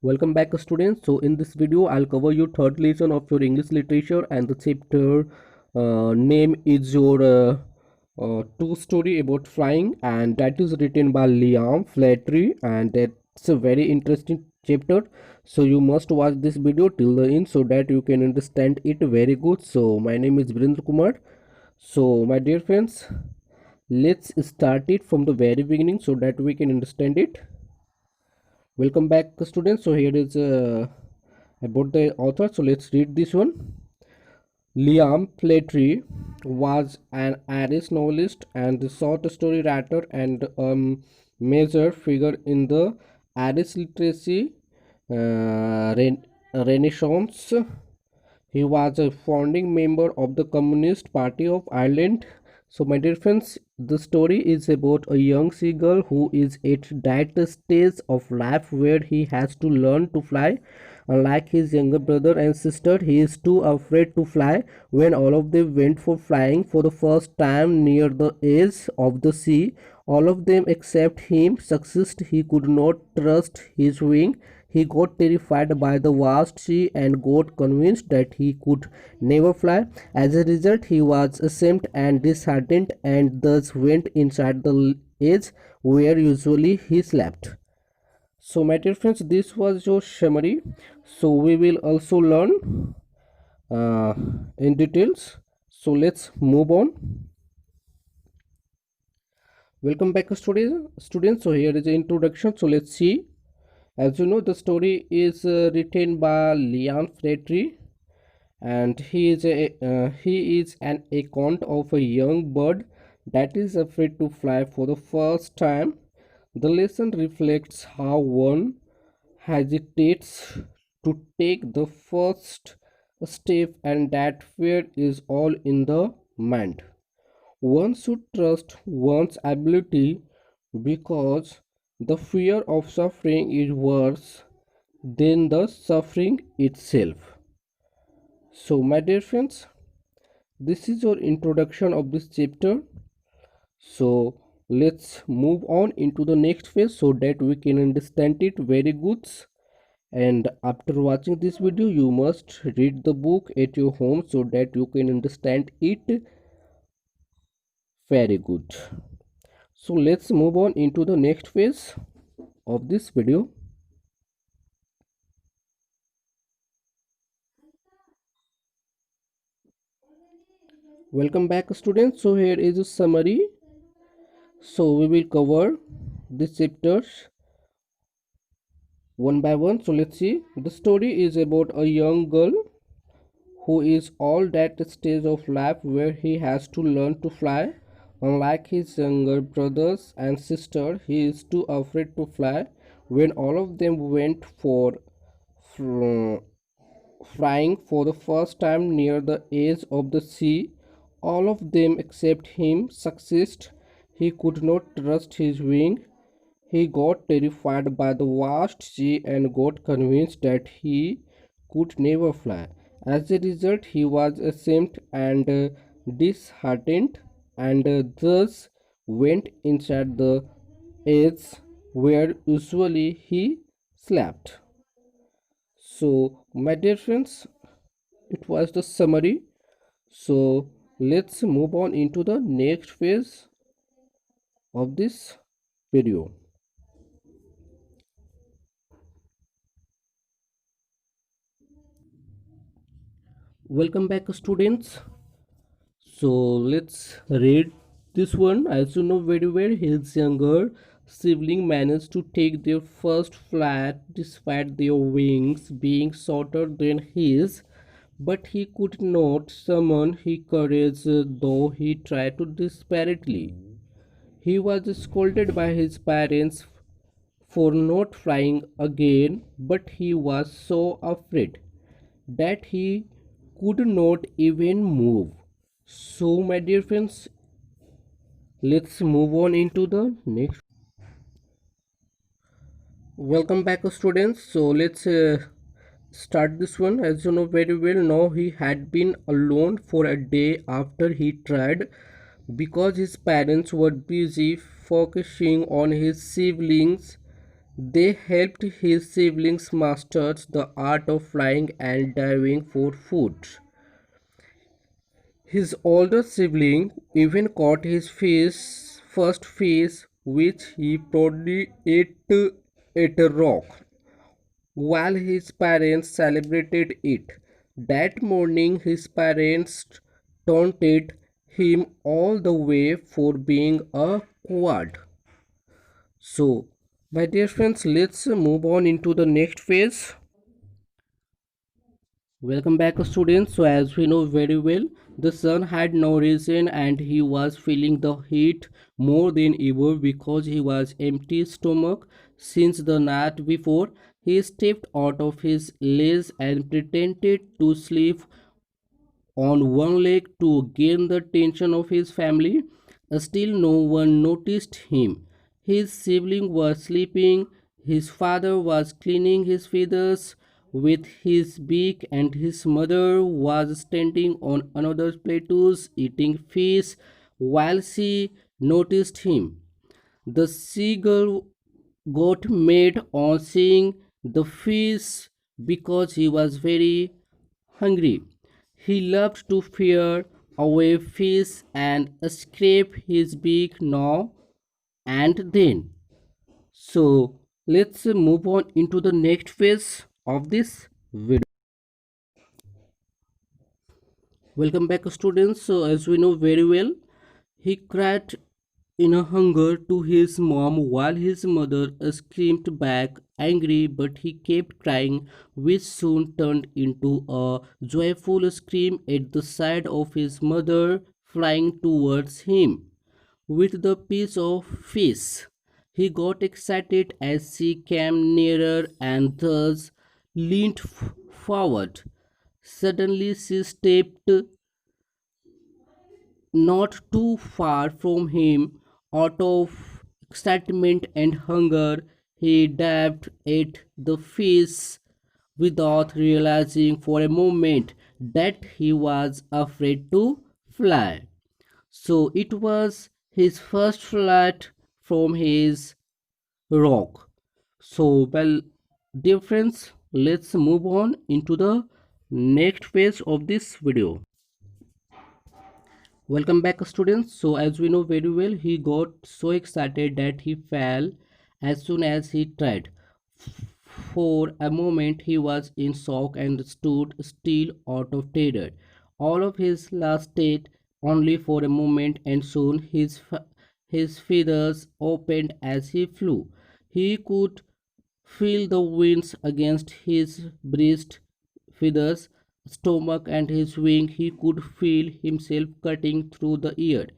Welcome back students. So in this video I'll cover your third lesson of your English literature, and the chapter name is your true story about flying, and that is written by Liam Flattery, and that's a very interesting chapter. So you must watch this video till the end so that you can understand it very good. So my name is Virendra Kumar. So my dear friends, let's start it from the very beginning so that we can understand it. Welcome back students. So here is about the author, so let's read this one. Liam Flattery was an Irish novelist and short story writer, and major figure in the Irish literacy renaissance. He was a founding member of the Communist Party of Ireland. So, my dear friends, the story is about a young seagull who is at that stage of life where he has to learn to fly. Unlike his younger brother and sister, he is too afraid to fly. When all of them went for flying for the first time near the edge of the sea, all of them except him succeeded. He could not trust his wing. He got terrified by the vast sea and got convinced that he could never fly. As a result, he was ashamed and disheartened, and thus went inside the edge where usually he slept. So my dear friends, this was your summary. So we will also learn uh, in details. So let's move on. Welcome back students. So here is the introduction. So let's see. As you know, the story is written by Leon Flattery, and he is an account of a young bird that is afraid to fly for the first time. The lesson reflects how one hesitates to take the first step, and that fear is all in the mind. One should trust one's ability, because the fear of suffering is worse than the suffering itself. So, my dear friends, this is your introduction of this chapter. So, let's move on into the next phase so that we can understand it very good. And after watching this video, you must read the book at your home so that you can understand it very good. So let's move on into the next phase of this video. Welcome back students. So here is a summary. So we will cover these chapters one by one. So let's see. The story is about a young girl who is all that stage of life where he has to learn to fly. Unlike his younger brothers and sister, he is too afraid to fly. When all of them went for flying for the first time near the edge of the sea, all of them except him succeeded. He could not trust his wing. He got terrified by the vast sea and got convinced that he could never fly. As a result, he was ashamed and disheartened, and thus went inside the edge where usually he slept. So, my dear friends, it was the summary. So, let's move on into the next phase of this video. Welcome back students. So let's read this one. As you know very well, his younger sibling managed to take their first flight despite their wings being shorter than his, but he could not summon his courage, though he tried to desperately. He was scolded by his parents for not flying again, but he was so afraid that he could not even move. So, my dear friends, let's move on into the next. Welcome back, students. So, let's start this one. As you know very well, now he had been alone for a day after he tried, because his parents were busy focusing on his siblings. They helped his siblings master the art of flying and diving for food. His older sibling even caught his first fish, which he proudly ate at a rock, while his parents celebrated it. That morning, his parents taunted him all the way for being a coward. So, my dear friends, let's move on into the next phase. Welcome back, students. So, as we know very well, the sun had no reason and he was feeling the heat more than ever because he was empty stomach since the night before. He stepped out of his lace and pretended to sleep on one leg to gain the attention of his family. Still, no one noticed him. His sibling was sleeping, his father was cleaning his feathers with his beak, and his mother was standing on another plateau eating fish while she noticed him. The seagull got mad on seeing the fish because he was very hungry. He loved to fear away fish and scrape his beak now and then. So let's move on into the next phase of this video. Welcome back, students. So as we know very well, he cried in a hunger to his mom while his mother screamed back angry, but he kept crying, which soon turned into a joyful scream at the sight of his mother flying towards him with the piece of fish. He got excited as she came nearer and thus leaned forward. Suddenly, she stepped not too far from him. Out of excitement and hunger, he dived at the fish without realizing for a moment that he was afraid to fly. So it was his first flight from his rock. So, well, dear friends, let's move on into the next phase of this video. Welcome back, students. So as we know very well, he got so excited that he fell as soon as he tried. For a moment he was in shock and stood still out of terror. All of his lasted only for a moment, and soon his feathers opened as he flew. He could feel the winds against his breast, feathers, stomach, and his wing. He could feel himself cutting through the air.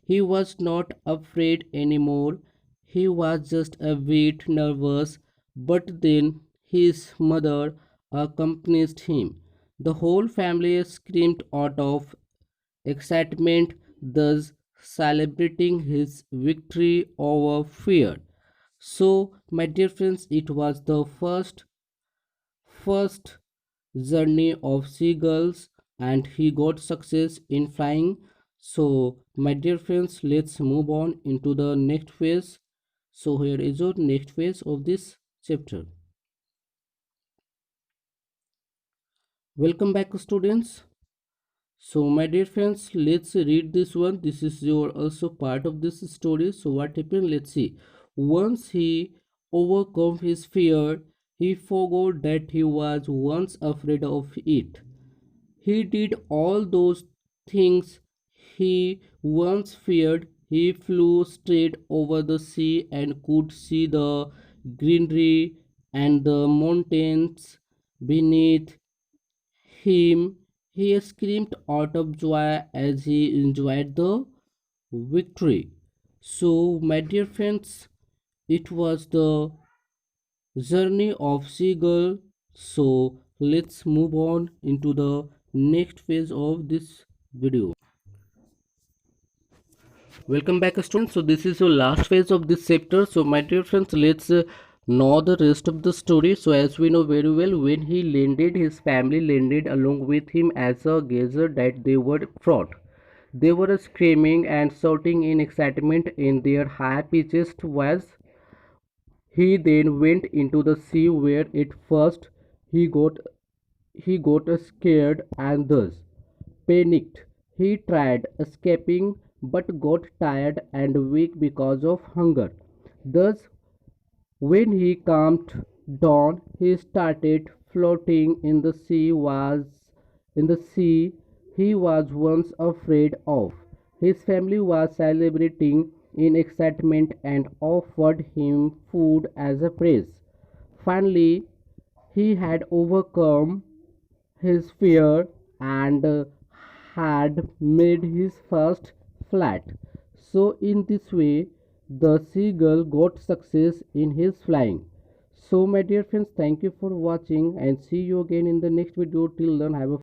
He was not afraid anymore. He was just a bit nervous, but then his mother accompanied him. The whole family screamed out of excitement, thus celebrating his victory over fear. So, my dear friends, it was the first journey of seagulls, and he got success in flying. So, my dear friends, let's move on into the next phase. So, here is your next phase of this chapter. Welcome back, students. So, my dear friends, let's read this one. This is your also part of this story. So, what happened? Let's see. Once he overcome his fear, he forgot that he was once afraid of it. He did all those things he once feared. He flew straight over the sea and could see the greenery and the mountains beneath him. He screamed out of joy as he enjoyed the victory. So, my dear friends, it was the journey of seagull. So, let's move on into the next phase of this video. Welcome back, students. So this is your last phase of this chapter. So my dear friends, let's know the rest of the story. So as we know very well, when he landed, his family landed along with him as a gazer that they were fraud. They were screaming and shouting in excitement in their high pitched voice. He then went into the sea where at first he got he got scared and thus panicked. He tried escaping but got tired and weak because of hunger. Thus, when he calmed down, he started floating in the sea he was once afraid of. His family was celebrating in excitement and offered him food as a praise. Finally, he had overcome his fear and had made his first flight. So, in this way, the seagull got success in his flying. So, my dear friends, thank you for watching and see you again in the next video. Till then, have a